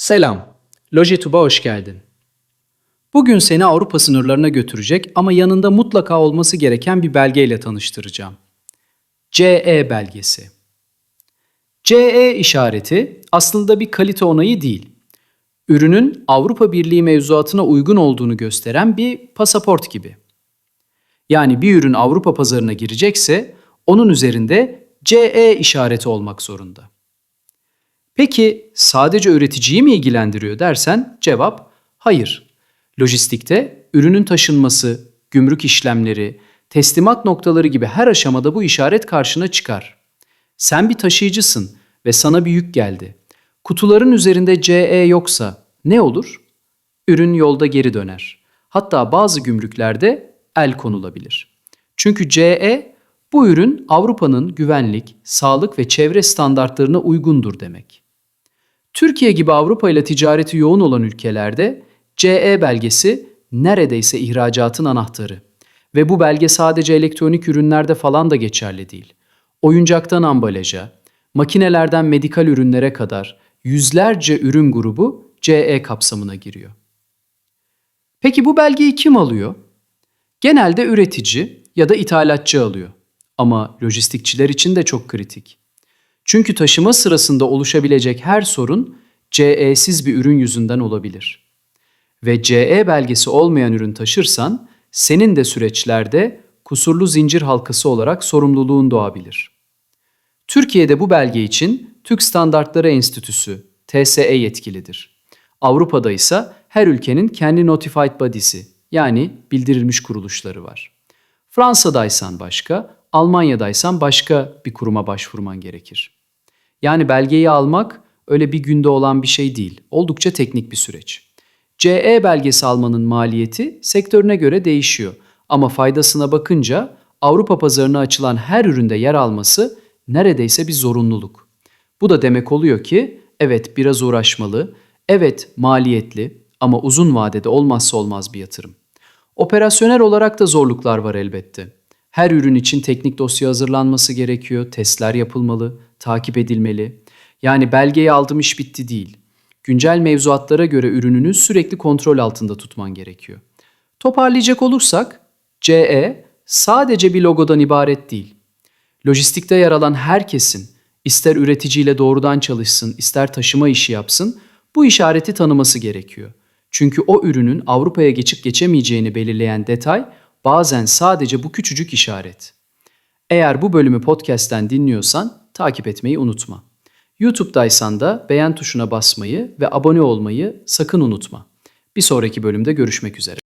Selam, Logitub'a hoş geldin. Bugün seni Avrupa sınırlarına götürecek ama yanında mutlaka olması gereken bir belgeyle tanıştıracağım. CE belgesi. CE işareti aslında bir kalite onayı değil. Ürünün Avrupa Birliği mevzuatına uygun olduğunu gösteren bir pasaport gibi. Yani bir ürün Avrupa pazarına girecekse onun üzerinde CE işareti olmak zorunda. Peki sadece üreticiyi mi ilgilendiriyor dersen cevap hayır. Lojistikte ürünün taşınması, gümrük işlemleri, teslimat noktaları gibi her aşamada bu işaret karşına çıkar. Sen bir taşıyıcısın ve sana bir yük geldi. Kutuların üzerinde CE yoksa ne olur? Ürün yolda geri döner. Hatta bazı gümrüklerde el konulabilir. Çünkü CE bu ürün Avrupa'nın güvenlik, sağlık ve çevre standartlarına uygundur demek. Türkiye gibi Avrupa ile ticareti yoğun olan ülkelerde CE belgesi neredeyse ihracatın anahtarı. Ve bu belge sadece elektronik ürünlerde falan da geçerli değil. Oyuncaktan ambalaja, makinelerden medikal ürünlere kadar yüzlerce ürün grubu CE kapsamına giriyor. Peki bu belgeyi kim alıyor? Genelde üretici ya da ithalatçı alıyor. Ama lojistikçiler için de çok kritik. Çünkü taşıma sırasında oluşabilecek her sorun CE'siz bir ürün yüzünden olabilir. Ve CE belgesi olmayan ürün taşırsan senin de süreçlerde kusurlu zincir halkası olarak sorumluluğun doğabilir. Türkiye'de bu belge için Türk Standartları Enstitüsü TSE yetkilidir. Avrupa'da ise her ülkenin kendi Notified Body'si yani bildirilmiş kuruluşları var. Fransa'daysan başka, Almanya'daysan başka bir kuruma başvurman gerekir. Yani belgeyi almak öyle bir günde olan bir şey değil. Oldukça teknik bir süreç. CE belgesi almanın maliyeti sektörüne göre değişiyor. Ama faydasına bakınca Avrupa pazarına açılan her üründe yer alması neredeyse bir zorunluluk. Bu da demek oluyor ki evet biraz uğraşmalı, evet maliyetli ama uzun vadede olmazsa olmaz bir yatırım. Operasyonel olarak da zorluklar var elbette. Her ürün için teknik dosya hazırlanması gerekiyor, testler yapılmalı, takip edilmeli. Yani belgeyi aldım iş bitti değil. Güncel mevzuatlara göre ürününü sürekli kontrol altında tutman gerekiyor. Toparlayacak olursak, CE sadece bir logodan ibaret değil. Lojistikte yer alan herkesin, ister üreticiyle doğrudan çalışsın, ister taşıma işi yapsın, bu işareti tanıması gerekiyor. Çünkü o ürünün Avrupa'ya geçip geçemeyeceğini belirleyen detay bazen sadece bu küçücük işaret. Eğer bu bölümü podcast'ten dinliyorsan takip etmeyi unutma. YouTube'daysan da beğen tuşuna basmayı ve abone olmayı sakın unutma. Bir sonraki bölümde görüşmek üzere.